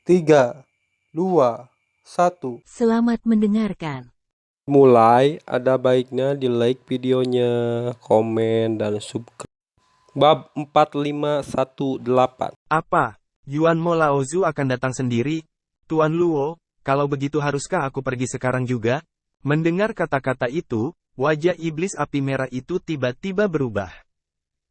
3, 2, 1. Selamat mendengarkan. Mulai, ada baiknya di like videonya, komen, dan subscribe. Bab 4518. Apa? Yuan Mo Laozu akan datang sendiri? Tuan Luo, kalau begitu haruskah aku pergi sekarang juga? Mendengar kata-kata itu, wajah iblis api merah itu tiba-tiba berubah.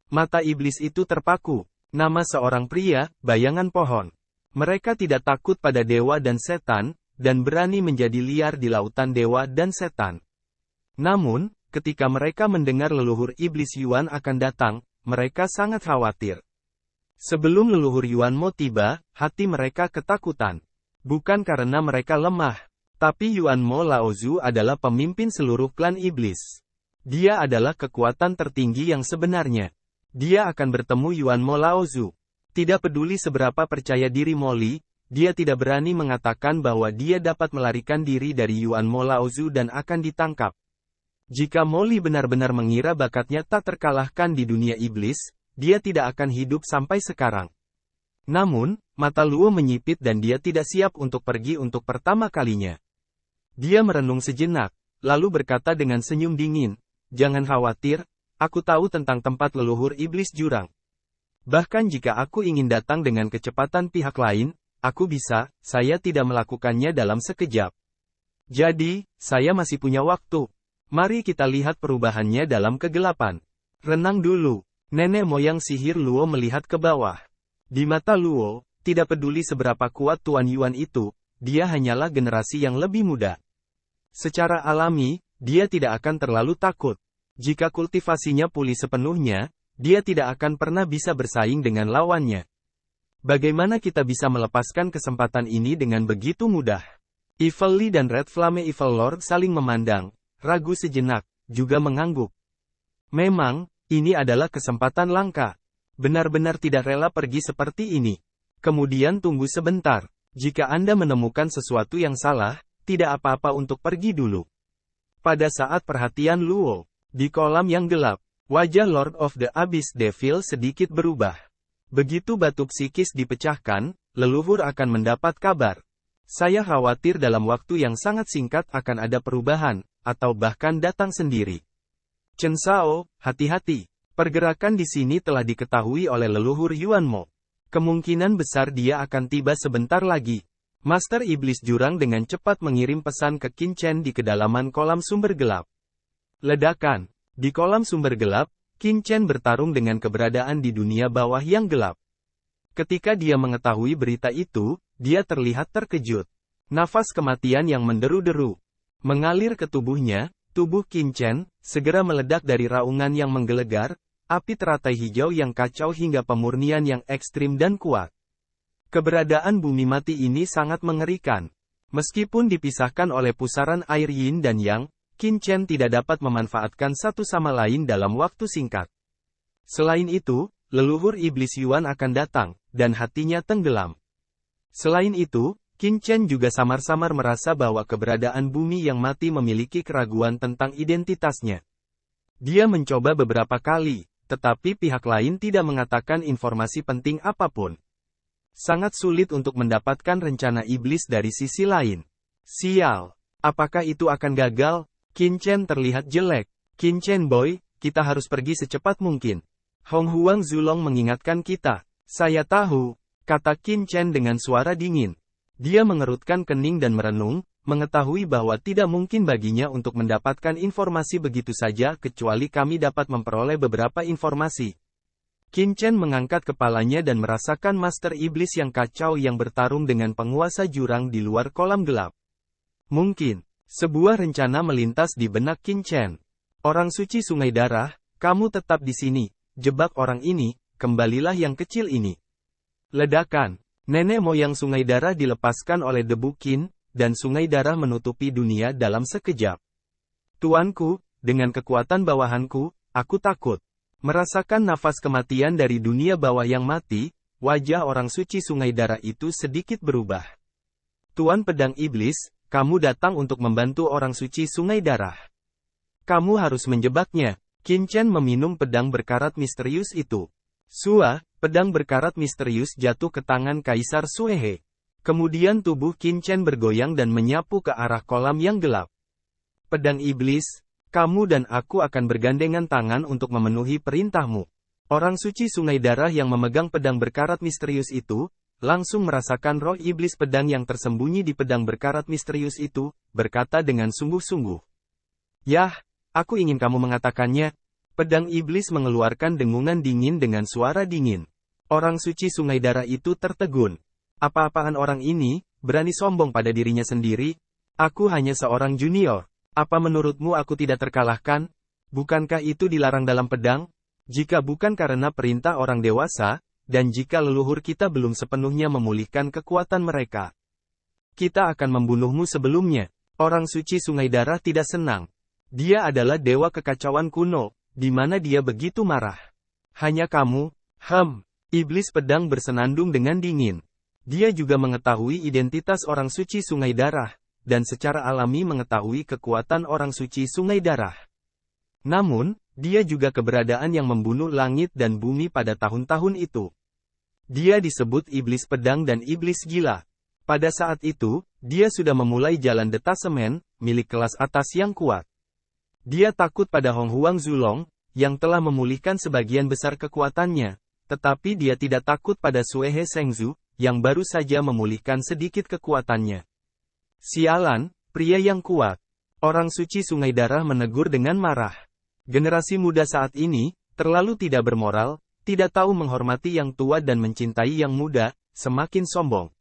Mata iblis itu terpaku. Nama seorang pria, bayangan pohon. Mereka tidak takut pada dewa dan setan, dan berani menjadi liar di lautan dewa dan setan. Namun, ketika mereka mendengar leluhur iblis Yuan akan datang, mereka sangat khawatir. Sebelum leluhur Yuan Mo tiba, hati mereka ketakutan. Bukan karena mereka lemah, tapi Yuan Mo Laozu adalah pemimpin seluruh klan iblis. Dia adalah kekuatan tertinggi yang sebenarnya. Dia akan bertemu Yuan Mo Laozu. Tidak peduli seberapa percaya diri Molly, dia tidak berani mengatakan bahwa dia dapat melarikan diri dari Yuan Mo Laozu dan akan ditangkap. Jika Molly benar-benar mengira bakatnya tak terkalahkan di dunia iblis, dia tidak akan hidup sampai sekarang. Namun, mata Luo menyipit dan dia tidak siap untuk pergi untuk pertama kalinya. Dia merenung sejenak, lalu berkata dengan senyum dingin, "Jangan khawatir, aku tahu tentang tempat leluhur iblis jurang. Bahkan jika aku ingin datang dengan kecepatan pihak lain, aku bisa, saya tidak melakukannya dalam sekejap. Jadi, saya masih punya waktu. Mari kita lihat perubahannya dalam kegelapan." Renang dulu. Nenek moyang sihir Luo melihat ke bawah. Di mata Luo, tidak peduli seberapa kuat Tuan Yuan itu, dia hanyalah generasi yang lebih muda. Secara alami, dia tidak akan terlalu takut. Jika kultivasinya pulih sepenuhnya, dia tidak akan pernah bisa bersaing dengan lawannya. Bagaimana kita bisa melepaskan kesempatan ini dengan begitu mudah? Evil Lee dan Red Flame Evil Lord saling memandang, ragu sejenak, juga mengangguk. Memang, ini adalah kesempatan langka. Benar-benar tidak rela pergi seperti ini. Kemudian tunggu sebentar. Jika Anda menemukan sesuatu yang salah, tidak apa-apa untuk pergi dulu. Pada saat perhatian Luo, di kolam yang gelap, wajah Lord of the Abyss Devil sedikit berubah. Begitu batu psikis dipecahkan, leluhur akan mendapat kabar. Saya khawatir dalam waktu yang sangat singkat akan ada perubahan, atau bahkan datang sendiri. Chen Shao, hati-hati. Pergerakan di sini telah diketahui oleh leluhur Yuan Mo. Kemungkinan besar dia akan tiba sebentar lagi. Master Iblis Jurang dengan cepat mengirim pesan ke Qin Chen di kedalaman kolam sumber gelap. Ledakan. Di kolam sumber gelap, Qin Chen bertarung dengan keberadaan di dunia bawah yang gelap. Ketika dia mengetahui berita itu, dia terlihat terkejut. Nafas kematian yang menderu-deru mengalir ke tubuhnya. Tubuh Qin Chen segera meledak dari raungan yang menggelegar, api teratai hijau yang kacau hingga pemurnian yang ekstrim dan kuat. Keberadaan bumi mati ini sangat mengerikan. Meskipun dipisahkan oleh pusaran air yin dan yang, Qin Chen tidak dapat memanfaatkan satu sama lain dalam waktu singkat. Selain itu, leluhur iblis Yuan akan datang, dan hatinya tenggelam. Selain itu, Qin Chen juga samar-samar merasa bahwa keberadaan bumi yang mati memiliki keraguan tentang identitasnya. Dia mencoba beberapa kali, tetapi pihak lain tidak mengatakan informasi penting apapun. Sangat sulit untuk mendapatkan rencana iblis dari sisi lain. Sial, apakah itu akan gagal? Qin Chen terlihat jelek. Qin Chen boy, kita harus pergi secepat mungkin. Hong Huang Zulong mengingatkan kita. Saya tahu, kata Qin Chen dengan suara dingin. Dia mengerutkan kening dan merenung, mengetahui bahwa tidak mungkin baginya untuk mendapatkan informasi begitu saja kecuali kami dapat memperoleh beberapa informasi. Qin Chen mengangkat kepalanya dan merasakan Master Iblis yang kacau yang bertarung dengan penguasa jurang di luar kolam gelap. Mungkin, sebuah rencana melintas di benak Qin Chen. Orang suci sungai darah, kamu tetap di sini, jebak orang ini, kembalilah yang kecil ini. Ledakan. Nenek moyang sungai darah dilepaskan oleh debu Qin, dan sungai darah menutupi dunia dalam sekejap. Tuanku, dengan kekuatan bawahanku, aku takut. Merasakan nafas kematian dari dunia bawah yang mati, wajah orang suci sungai darah itu sedikit berubah. Tuan Pedang Iblis, kamu datang untuk membantu orang suci sungai darah. Kamu harus menjebaknya. Qin Chen meminum pedang berkarat misterius itu. Sua, pedang berkarat misterius jatuh ke tangan Kaisar Suehe. Kemudian tubuh Qin Chen bergoyang dan menyapu ke arah kolam yang gelap. Pedang iblis, kamu dan aku akan bergandengan tangan untuk memenuhi perintahmu. Orang suci sungai darah yang memegang pedang berkarat misterius itu, langsung merasakan roh iblis pedang yang tersembunyi di pedang berkarat misterius itu, berkata dengan sungguh-sungguh. Yah, aku ingin kamu mengatakannya. Pedang iblis mengeluarkan dengungan dingin dengan suara dingin. Orang suci sungai darah itu tertegun. Apa-apaan orang ini, berani sombong pada dirinya sendiri? Aku hanya seorang junior. Apa menurutmu aku tidak terkalahkan? Bukankah itu dilarang dalam pedang? Jika bukan karena perintah orang dewasa, dan jika leluhur kita belum sepenuhnya memulihkan kekuatan mereka, kita akan membunuhmu sebelumnya. Orang suci sungai darah tidak senang. Dia adalah dewa kekacauan kuno, di mana dia begitu marah. Hanya kamu, iblis pedang bersenandung dengan dingin. Dia juga mengetahui identitas orang suci sungai darah, dan secara alami mengetahui kekuatan orang suci sungai darah. Namun, dia juga keberadaan yang membunuh langit dan bumi pada tahun-tahun itu. Dia disebut iblis pedang dan iblis gila. Pada saat itu, dia sudah memulai jalan detasemen, milik kelas atas yang kuat. Dia takut pada Hong Huang Zulong, yang telah memulihkan sebagian besar kekuatannya, tetapi dia tidak takut pada Sue He Shengzu, yang baru saja memulihkan sedikit kekuatannya. Sialan, pria yang kuat. Orang suci sungai darah menegur dengan marah. Generasi muda saat ini, terlalu tidak bermoral, tidak tahu menghormati yang tua dan mencintai yang muda, semakin sombong.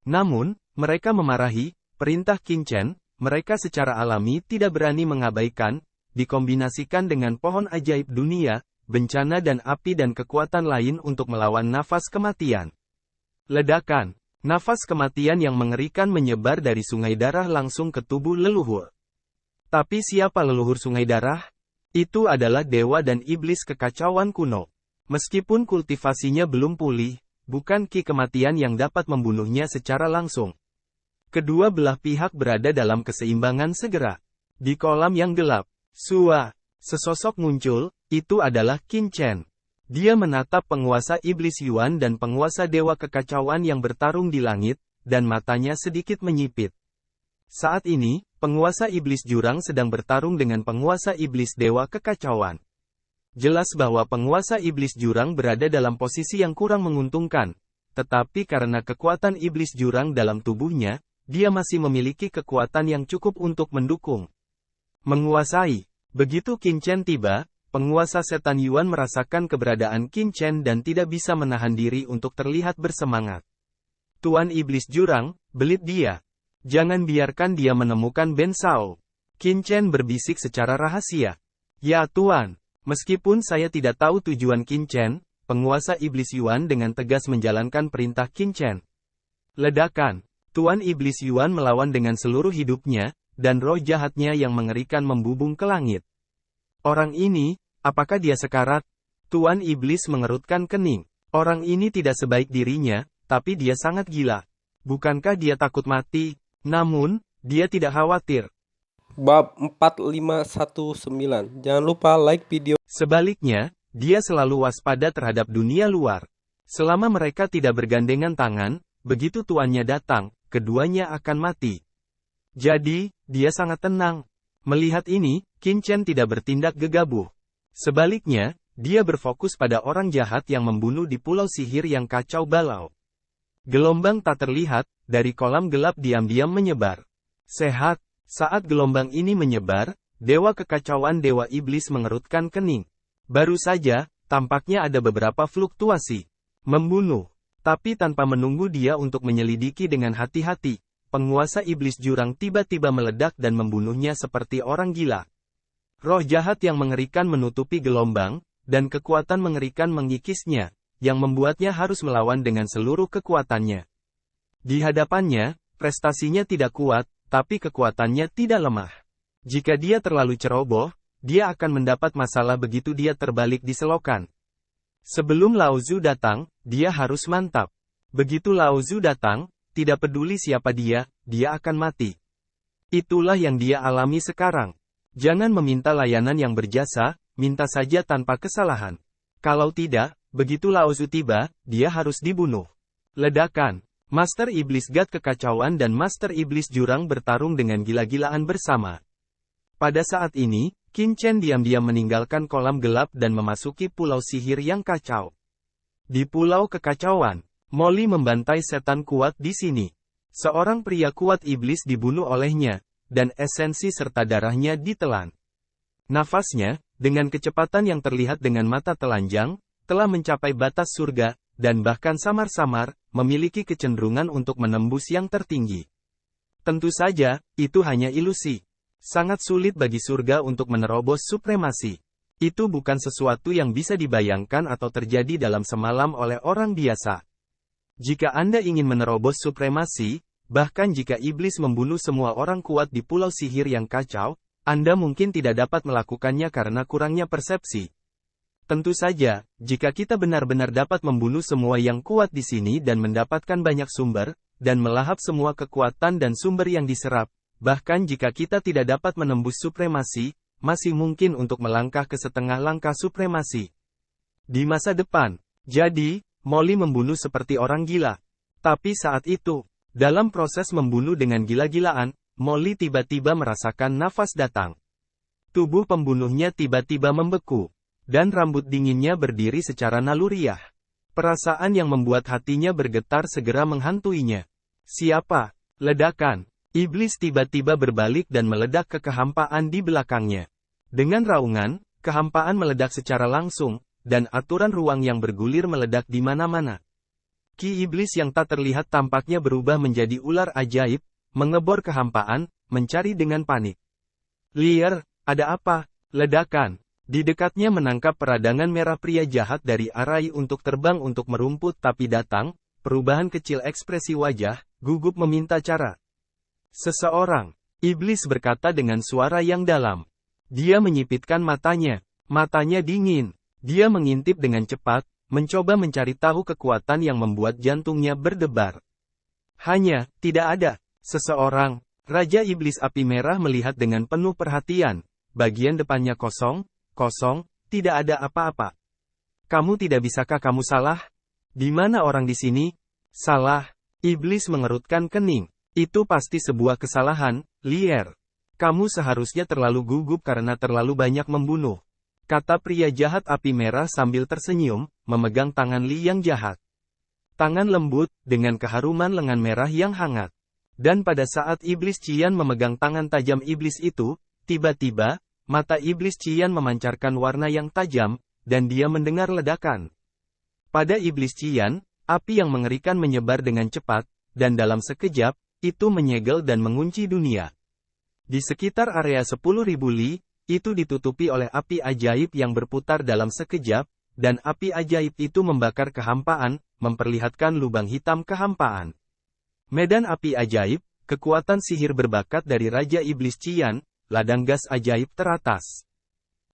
Namun, mereka memarahi perintah Qin Chen, mereka secara alami tidak berani mengabaikan, dikombinasikan dengan pohon ajaib dunia, bencana dan api dan kekuatan lain untuk melawan nafas kematian. Ledakan. Nafas kematian yang mengerikan menyebar dari sungai darah langsung ke tubuh leluhur. Tapi siapa leluhur sungai darah? Itu adalah dewa dan iblis kekacauan kuno. Meskipun kultivasinya belum pulih, bukan ki kematian yang dapat membunuhnya secara langsung. Kedua belah pihak berada dalam keseimbangan segera. Di kolam yang gelap, sesosok muncul, itu adalah Qin Chen. Dia menatap penguasa iblis Yuan dan penguasa dewa kekacauan yang bertarung di langit, dan matanya sedikit menyipit. Saat ini, penguasa iblis jurang sedang bertarung dengan penguasa iblis dewa kekacauan. Jelas bahwa penguasa iblis jurang berada dalam posisi yang kurang menguntungkan, tetapi karena kekuatan iblis jurang dalam tubuhnya, dia masih memiliki kekuatan yang cukup untuk mendukung. Menguasai. Begitu Qin Chen tiba, penguasa setan Yuan merasakan keberadaan Qin Chen dan tidak bisa menahan diri untuk terlihat bersemangat. Tuan Iblis Jurang, belit dia. Jangan biarkan dia menemukan Ben Sao. Qin Chen berbisik secara rahasia. Ya Tuan, meskipun saya tidak tahu tujuan Qin Chen, penguasa Iblis Yuan dengan tegas menjalankan perintah Qin Chen. Ledakan. Tuan Iblis Yuan melawan dengan seluruh hidupnya, dan roh jahatnya yang mengerikan membubung ke langit. Orang ini, apakah dia sekarat? Tuan Iblis mengerutkan kening. Orang ini tidak sebaik dirinya, tapi dia sangat gila. Bukankah dia takut mati? Namun, dia tidak khawatir. Bab 4519. Jangan lupa like video. Sebaliknya, dia selalu waspada terhadap dunia luar. Selama mereka tidak bergandengan tangan, begitu tuannya datang, keduanya akan mati. Jadi, dia sangat tenang. Melihat ini, Qin Chen tidak bertindak gegabah. Sebaliknya, dia berfokus pada orang jahat yang membunuh di pulau sihir yang kacau balau. Gelombang tak terlihat, dari kolam gelap diam-diam menyebar. Sehat, saat gelombang ini menyebar, dewa kekacauan dewa iblis mengerutkan kening. Baru saja, tampaknya ada beberapa fluktuasi. Membunuh. Tapi tanpa menunggu dia untuk menyelidiki dengan hati-hati, penguasa iblis jurang tiba-tiba meledak dan membunuhnya seperti orang gila. Roh jahat yang mengerikan menutupi gelombang, dan kekuatan mengerikan mengikisnya, yang membuatnya harus melawan dengan seluruh kekuatannya. Di hadapannya, prestasinya tidak kuat, tapi kekuatannya tidak lemah. Jika dia terlalu ceroboh, dia akan mendapat masalah begitu dia terbalik di selokan. Sebelum Lao Zu datang, dia harus mantap. Begitu Lao Zu datang, tidak peduli siapa dia akan mati. Itulah yang dia alami sekarang. Jangan meminta layanan yang berjasa, minta saja tanpa kesalahan. Kalau tidak, begitu Lao Zu tiba, dia harus dibunuh. Ledakan. Master Iblis God Kekacauan dan Master Iblis Jurang bertarung dengan gila-gilaan bersama. Pada saat ini, Qin Chen diam-diam meninggalkan kolam gelap dan memasuki pulau sihir yang kacau. Di Pulau Kekacauan, Molly membantai setan kuat di sini. Seorang pria kuat iblis dibunuh olehnya, dan esensi serta darahnya ditelan. Nafasnya, dengan kecepatan yang terlihat dengan mata telanjang, telah mencapai batas surga, dan bahkan samar-samar, memiliki kecenderungan untuk menembus yang tertinggi. Tentu saja, itu hanya ilusi. Sangat sulit bagi surga untuk menerobos supremasi. Itu bukan sesuatu yang bisa dibayangkan atau terjadi dalam semalam oleh orang biasa. Jika Anda ingin menerobos supremasi, bahkan jika iblis membunuh semua orang kuat di pulau sihir yang kacau, Anda mungkin tidak dapat melakukannya karena kurangnya persepsi. Tentu saja, jika kita benar-benar dapat membunuh semua yang kuat di sini dan mendapatkan banyak sumber, dan melahap semua kekuatan dan sumber yang diserap, bahkan jika kita tidak dapat menembus supremasi, masih mungkin untuk melangkah ke setengah langkah supremasi. Di masa depan, jadi, Molly membunuh seperti orang gila. Tapi saat itu, dalam proses membunuh dengan gila-gilaan, Molly tiba-tiba merasakan nafas datang. Tubuh pembunuhnya tiba-tiba membeku, dan rambut dinginnya berdiri secara naluriah. Perasaan yang membuat hatinya bergetar segera menghantuinya. Siapa? Ledakan. Iblis tiba-tiba berbalik dan meledak ke kehampaan di belakangnya. Dengan raungan, kehampaan meledak secara langsung, dan aturan ruang yang bergulir meledak di mana-mana. Ki iblis yang tak terlihat tampaknya berubah menjadi ular ajaib, mengebor kehampaan, mencari dengan panik. Liar, ada apa? Ledakan. Di dekatnya menangkap peradangan merah pria jahat dari arai untuk terbang untuk merumput tapi datang, perubahan kecil ekspresi wajah, gugup meminta cara. Seseorang, iblis berkata dengan suara yang dalam. Dia menyipitkan matanya. Matanya dingin. Dia mengintip dengan cepat, mencoba mencari tahu kekuatan yang membuat jantungnya berdebar. Hanya, tidak ada. Seseorang, Raja Iblis Api Merah melihat dengan penuh perhatian. Bagian depannya kosong, tidak ada apa-apa. Kamu tidak bisakah kamu salah? Di mana orang di sini? Salah. Iblis mengerutkan kening. Itu pasti sebuah kesalahan, liar. Kamu seharusnya terlalu gugup karena terlalu banyak membunuh. Kata pria jahat api merah sambil tersenyum, memegang tangan Li yang jahat. Tangan lembut, dengan keharuman lengan merah yang hangat. Dan pada saat Iblis Qian memegang tangan tajam iblis itu, tiba-tiba, mata Iblis Qian memancarkan warna yang tajam, dan dia mendengar ledakan. Pada Iblis Qian, api yang mengerikan menyebar dengan cepat, dan dalam sekejap, itu menyegel dan mengunci dunia. Di sekitar area 10.000 li, itu ditutupi oleh api ajaib yang berputar dalam sekejap, dan api ajaib itu membakar kehampaan, memperlihatkan lubang hitam kehampaan. Medan api ajaib, kekuatan sihir berbakat dari Raja Iblis Qian, ladang gas ajaib teratas.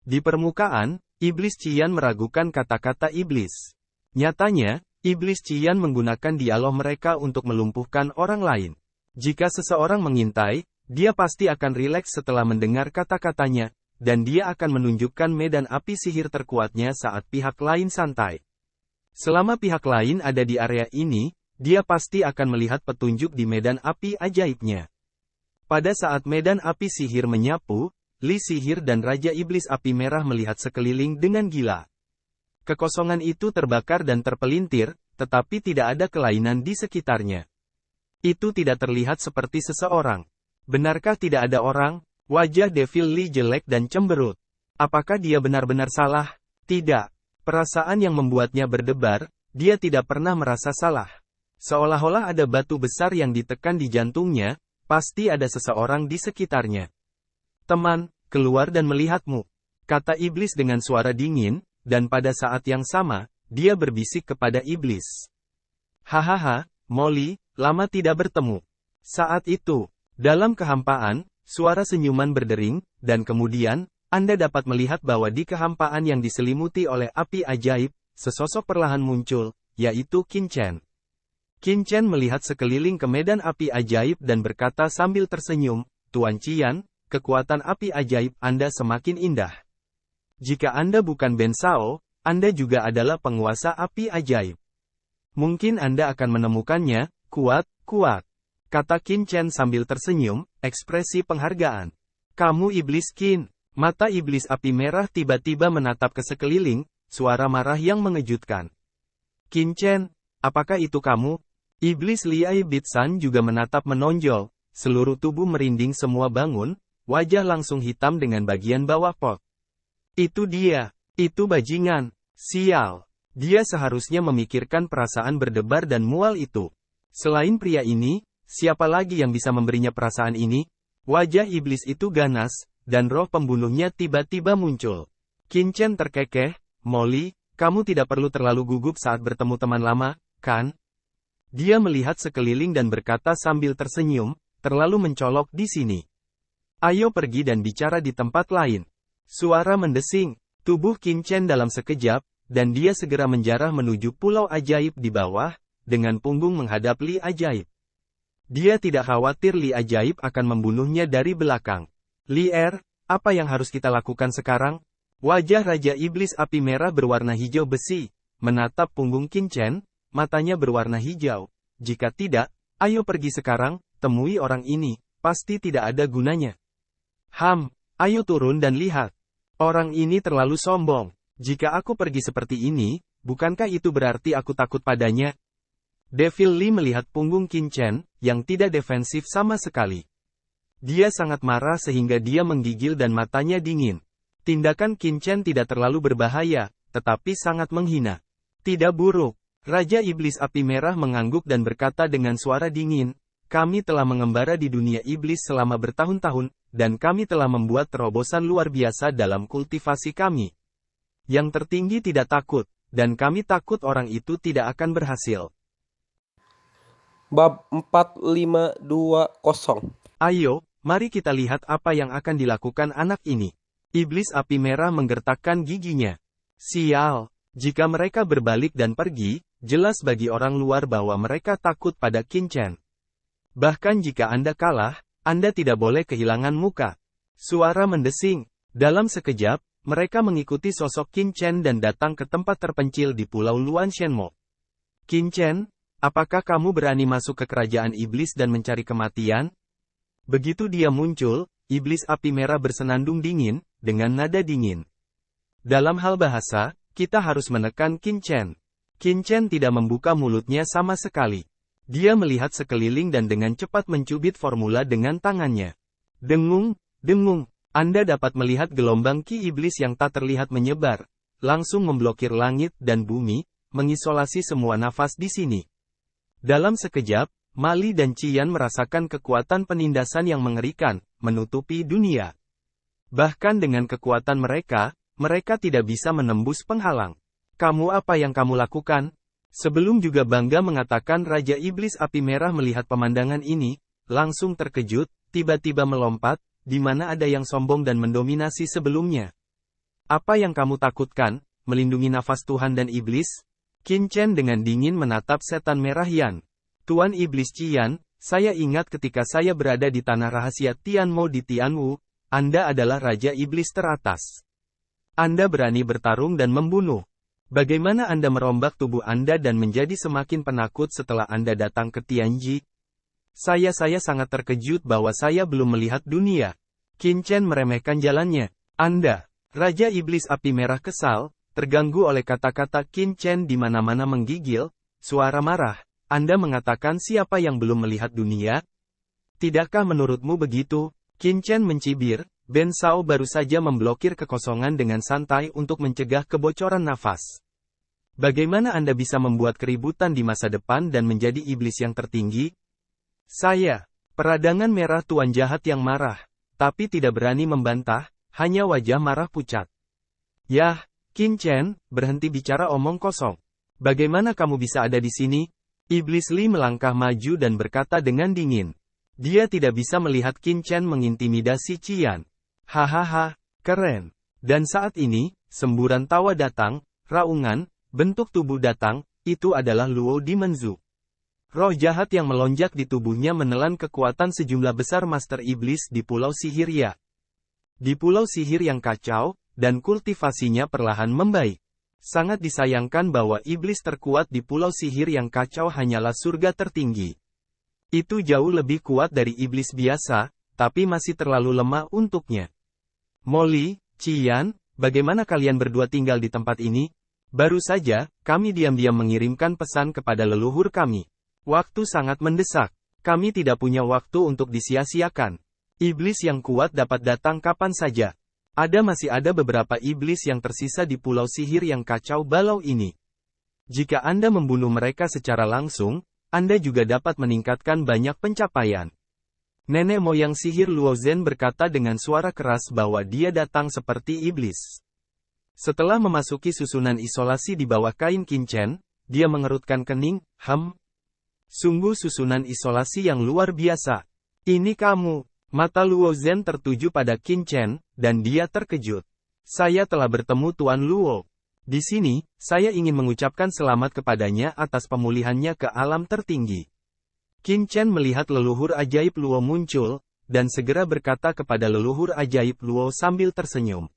Di permukaan, Iblis Qian meragukan kata-kata iblis. Nyatanya, Iblis Qian menggunakan dialog mereka untuk melumpuhkan orang lain. Jika seseorang mengintai, dia pasti akan rileks setelah mendengar kata-katanya, dan dia akan menunjukkan medan api sihir terkuatnya saat pihak lain santai. Selama pihak lain ada di area ini, dia pasti akan melihat petunjuk di medan api ajaibnya. Pada saat medan api sihir menyapu, Li Sihir dan Raja Iblis Api Merah melihat sekeliling dengan gila. Kekosongan itu terbakar dan terpelintir, tetapi tidak ada kelainan di sekitarnya. Itu tidak terlihat seperti seseorang. Benarkah tidak ada orang? Wajah Devil Li jelek dan cemberut. Apakah dia benar-benar salah? Tidak. Perasaan yang membuatnya berdebar, dia tidak pernah merasa salah. Seolah-olah ada batu besar yang ditekan di jantungnya, pasti ada seseorang di sekitarnya. Teman, keluar dan melihatmu, kata iblis dengan suara dingin, dan pada saat yang sama, dia berbisik kepada iblis. Hahaha, Molly, lama tidak bertemu. Saat itu, dalam kehampaan, suara senyuman berdering, dan kemudian, Anda dapat melihat bahwa di kehampaan yang diselimuti oleh api ajaib, sesosok perlahan muncul, yaitu Qin Chen. Qin Chen melihat sekeliling ke medan api ajaib dan berkata sambil tersenyum, Tuan Qian, kekuatan api ajaib Anda semakin indah. Jika Anda bukan Ben Sao, Anda juga adalah penguasa api ajaib. Mungkin Anda akan menemukannya, Kuat, kuat. Kata Qin Chen sambil tersenyum, ekspresi penghargaan. Kamu iblis Qin. Mata iblis api merah tiba-tiba menatap ke sekeliling, suara marah yang mengejutkan. Qin Chen, apakah itu kamu? Iblis Liai Bitsan juga menatap menonjol, seluruh tubuh merinding semua bangun, wajah langsung hitam dengan bagian bawah pot. Itu dia, itu bajingan, sial. Dia seharusnya memikirkan perasaan berdebar dan mual itu. Selain pria ini, siapa lagi yang bisa memberinya perasaan ini? Wajah iblis itu ganas, dan roh pembunuhnya tiba-tiba muncul. Qin Chen terkekeh, Molly, kamu tidak perlu terlalu gugup saat bertemu teman lama, kan? Dia melihat sekeliling dan berkata sambil tersenyum, terlalu mencolok di sini. Ayo pergi dan bicara di tempat lain. Suara mendesing, tubuh Qin Chen dalam sekejap, dan dia segera menjarah menuju pulau ajaib di bawah, dengan punggung menghadap Li Ajaib. Dia tidak khawatir Li Ajaib akan membunuhnya dari belakang. Li apa yang harus kita lakukan sekarang? Wajah Raja Iblis Api Merah berwarna hijau besi, menatap punggung Qin Chen, matanya berwarna hijau. Jika tidak, ayo pergi sekarang, temui orang ini, pasti tidak ada gunanya. Ayo turun dan lihat. Orang ini terlalu sombong. Jika aku pergi seperti ini, bukankah itu berarti aku takut padanya? Devil Lee melihat punggung Qin Chen, yang tidak defensif sama sekali. Dia sangat marah sehingga dia menggigil dan matanya dingin. Tindakan Qin Chen tidak terlalu berbahaya, tetapi sangat menghina. Tidak buruk. Raja Iblis Api Merah mengangguk dan berkata dengan suara dingin, kami telah mengembara di dunia iblis selama bertahun-tahun, dan kami telah membuat terobosan luar biasa dalam kultivasi kami. Yang tertinggi tidak takut, dan kami takut orang itu tidak akan berhasil. Bab 4520. Ayo, mari kita lihat apa yang akan dilakukan anak ini. Iblis Api Merah menggertakkan giginya. Sial, jika mereka berbalik dan pergi, jelas bagi orang luar bahwa mereka takut pada Qin Chen. Bahkan jika Anda kalah, Anda tidak boleh kehilangan muka. Suara mendesing. Dalam sekejap, mereka mengikuti sosok Qin Chen dan datang ke tempat terpencil di Pulau Luan Shenmo. Qin Chen, apakah kamu berani masuk ke kerajaan iblis dan mencari kematian? Begitu dia muncul, iblis api merah bersenandung dingin, dengan nada dingin. Dalam hal bahasa, kita harus menekan Qin Chen. Qin Chen tidak membuka mulutnya sama sekali. Dia melihat sekeliling dan dengan cepat mencubit formula dengan tangannya. Dengung, dengung. Anda dapat melihat gelombang ki iblis yang tak terlihat menyebar, langsung memblokir langit dan bumi, mengisolasi semua nafas di sini. Dalam sekejap, Mali dan Qian merasakan kekuatan penindasan yang mengerikan, menutupi dunia. Bahkan dengan kekuatan mereka tidak bisa menembus penghalang. Kamu apa yang kamu lakukan? Sebelum juga bangga mengatakan Raja Iblis Api Merah melihat pemandangan ini, langsung terkejut, tiba-tiba melompat, di mana ada yang sombong dan mendominasi sebelumnya. Apa yang kamu takutkan, melindungi nafas Tuhan dan Iblis? Qin Chen dengan dingin menatap setan merah Yan. Tuan Iblis Qian, saya ingat ketika saya berada di tanah rahasia Tianmo di Tianwu, Anda adalah Raja Iblis teratas. Anda berani bertarung dan membunuh. Bagaimana Anda merombak tubuh Anda dan menjadi semakin penakut setelah Anda datang ke Tianji? Saya sangat terkejut bahwa saya belum melihat dunia. Qin Chen meremehkan jalannya. Anda, Raja Iblis Api Merah kesal, terganggu oleh kata-kata Qin Chen di mana-mana menggigil, suara marah. Anda mengatakan siapa yang belum melihat dunia? Tidakkah menurutmu begitu? Qin Chen mencibir, Ben Shao baru saja memblokir kekosongan dengan santai untuk mencegah kebocoran nafas. Bagaimana Anda bisa membuat keributan di masa depan dan menjadi iblis yang tertinggi? Saya, peradangan merah tuan jahat yang marah, tapi tidak berani membantah, hanya wajah marah pucat. Yah, Qin Chen, berhenti bicara omong kosong. Bagaimana kamu bisa ada di sini? Iblis Li melangkah maju dan berkata dengan dingin. Dia tidak bisa melihat Qin Chen mengintimidasi Qian. Hahaha, keren. Dan saat ini, semburan tawa datang, raungan, bentuk tubuh datang, itu adalah Luo Dimenzu. Roh jahat yang melonjak di tubuhnya menelan kekuatan sejumlah besar Master Iblis di Pulau Sihir Ya. Di Pulau Sihir yang kacau, dan kultivasinya perlahan membaik. Sangat disayangkan bahwa iblis terkuat di Pulau Sihir yang kacau hanyalah surga tertinggi. Itu jauh lebih kuat dari iblis biasa, tapi masih terlalu lemah untuknya. Molly, Qian, bagaimana kalian berdua tinggal di tempat ini? Baru saja, kami diam-diam mengirimkan pesan kepada leluhur kami. Waktu sangat mendesak. Kami tidak punya waktu untuk disia-siakan. Iblis yang kuat dapat datang kapan saja. Masih ada beberapa iblis yang tersisa di pulau sihir yang kacau balau ini. Jika Anda membunuh mereka secara langsung, Anda juga dapat meningkatkan banyak pencapaian. Nenek moyang sihir Luo Zhen berkata dengan suara keras bahwa dia datang seperti iblis. Setelah memasuki susunan isolasi di bawah kain kincen, dia mengerutkan kening, Sungguh susunan isolasi yang luar biasa. Ini kamu. Mata Luo Zhen tertuju pada Kincen, dan dia terkejut. Saya telah bertemu Tuan Luo. Di sini, saya ingin mengucapkan selamat kepadanya atas pemulihannya ke alam tertinggi. Kincen melihat leluhur ajaib Luo muncul, dan segera berkata kepada leluhur ajaib Luo sambil tersenyum.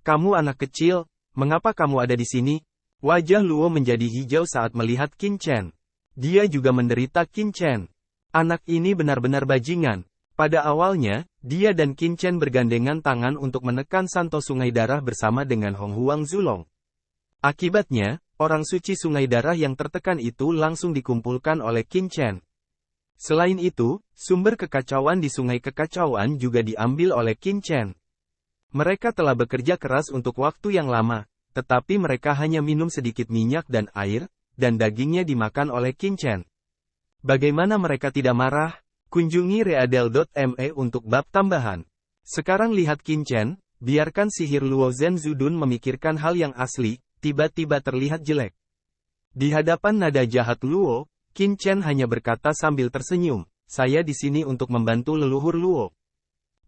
Kamu anak kecil, mengapa kamu ada di sini? Wajah Luo menjadi hijau saat melihat Kincen. Dia juga menderita Kincen. Anak ini benar-benar bajingan. Pada awalnya, dia dan Kincen bergandengan tangan untuk menekan Santo Sungai Darah bersama dengan Hong Huang Zulong. Akibatnya, orang suci Sungai Darah yang tertekan itu langsung dikumpulkan oleh Kincen. Selain itu, sumber kekacauan di Sungai Kekacauan juga diambil oleh Kincen. Mereka telah bekerja keras untuk waktu yang lama, tetapi mereka hanya minum sedikit minyak dan air, dan dagingnya dimakan oleh Kincen. Bagaimana mereka tidak marah? Kunjungi Readel.me untuk bab tambahan. Sekarang lihat Kincen, biarkan sihir Luo Zhen Zudun memikirkan hal yang asli, tiba-tiba terlihat jelek. Di hadapan nada jahat Luo, Kincen hanya berkata sambil tersenyum, saya di sini untuk membantu leluhur Luo.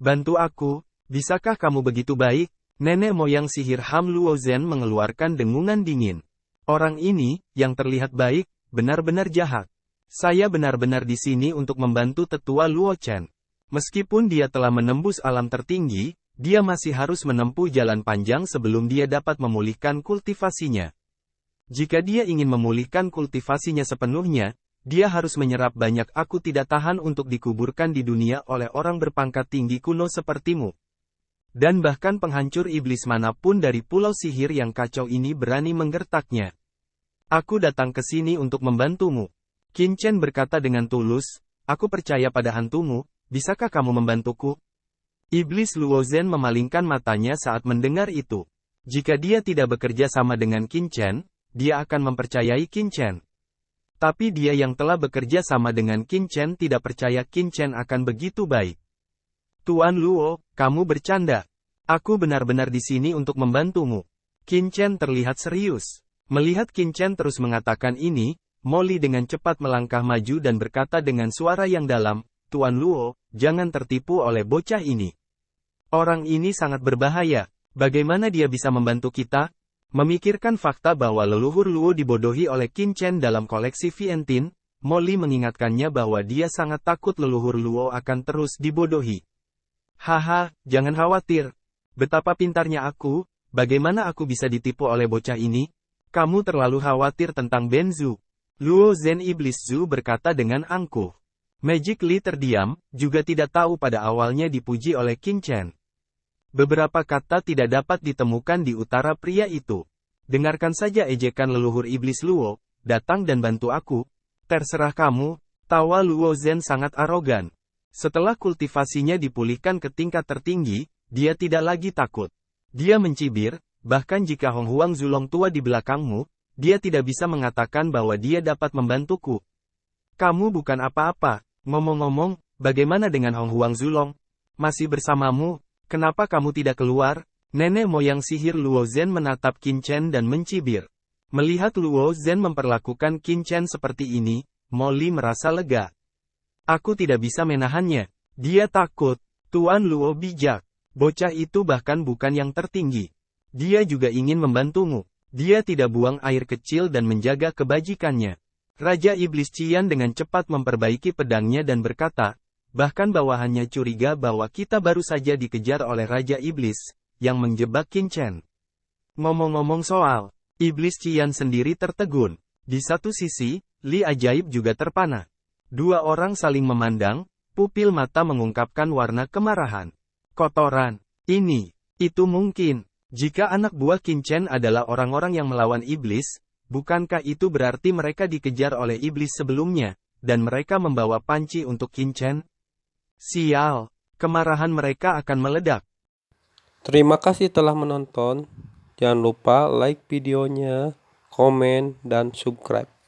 Bantu aku, bisakah kamu begitu baik? Nenek moyang sihir Ham Luo Zhen mengeluarkan dengungan dingin. Orang ini, yang terlihat baik, benar-benar jahat. Saya benar-benar di sini untuk membantu tetua Luo Chen. Meskipun dia telah menembus alam tertinggi, dia masih harus menempuh jalan panjang sebelum dia dapat memulihkan kultivasinya. Jika dia ingin memulihkan kultivasinya sepenuhnya, dia harus menyerap banyak. Aku tidak tahan untuk dikuburkan di dunia oleh orang berpangkat tinggi kuno sepertimu. Dan bahkan penghancur iblis manapun dari pulau sihir yang kacau ini berani menggertaknya. Aku datang ke sini untuk membantumu. Kincen berkata dengan tulus, aku percaya pada hantumu, bisakah kamu membantuku? Iblis Luo Zhen memalingkan matanya saat mendengar itu. Jika dia tidak bekerja sama dengan Kincen, dia akan mempercayai Kincen. Tapi dia yang telah bekerja sama dengan Kincen tidak percaya Kincen akan begitu baik. Tuan Luo, kamu bercanda. Aku benar-benar di sini untuk membantumu. Kincen terlihat serius. Melihat Kincen terus mengatakan ini, Molly dengan cepat melangkah maju dan berkata dengan suara yang dalam, Tuan Luo, jangan tertipu oleh bocah ini. Orang ini sangat berbahaya. Bagaimana dia bisa membantu kita? Memikirkan fakta bahwa leluhur Luo dibodohi oleh Kincen dalam koleksi Vientin, Molly mengingatkannya bahwa dia sangat takut leluhur Luo akan terus dibodohi. Haha, jangan khawatir. Betapa pintarnya aku, bagaimana aku bisa ditipu oleh bocah ini? Kamu terlalu khawatir tentang Benzu. Luo Zhen Iblis Zhu berkata dengan angkuh. Magic Li terdiam, juga tidak tahu pada awalnya dipuji oleh Kincen. Beberapa kata tidak dapat ditemukan di utara pria itu. Dengarkan saja ejekan leluhur Iblis Luo, datang dan bantu aku. Terserah kamu, tawa Luo Zhen sangat arogan. Setelah kultivasinya dipulihkan ke tingkat tertinggi, dia tidak lagi takut. Dia mencibir, bahkan jika Hong Huang Zulong tua di belakangmu, dia tidak bisa mengatakan bahwa dia dapat membantuku. Kamu bukan apa-apa. Ngomong-ngomong, bagaimana dengan Hong Huang Zulong? Masih bersamamu? Kenapa kamu tidak keluar? Nenek moyang sihir Luo Zhen menatap Kincen dan mencibir. Melihat Luo Zhen memperlakukan Kincen seperti ini, Molly merasa lega. Aku tidak bisa menahannya. Dia takut. Tuan Luo bijak. Bocah itu bahkan bukan yang tertinggi. Dia juga ingin membantumu. Dia tidak buang air kecil dan menjaga kebajikannya. Raja Iblis Qian dengan cepat memperbaiki pedangnya dan berkata, bahkan bawahannya curiga bahwa kita baru saja dikejar oleh Raja Iblis, yang menjebak Kincen. Ngomong-ngomong soal, Iblis Qian sendiri tertegun. Di satu sisi, Li ajaib juga terpana. Dua orang saling memandang, pupil mata mengungkapkan warna kemarahan. Kotoran. Ini. Itu mungkin. Jika anak buah Qin Chen adalah orang-orang yang melawan iblis, bukankah itu berarti mereka dikejar oleh iblis sebelumnya, dan mereka membawa panci untuk Qin Chen? Sial. Kemarahan mereka akan meledak. Terima kasih telah menonton. Jangan lupa like videonya, komen, dan subscribe.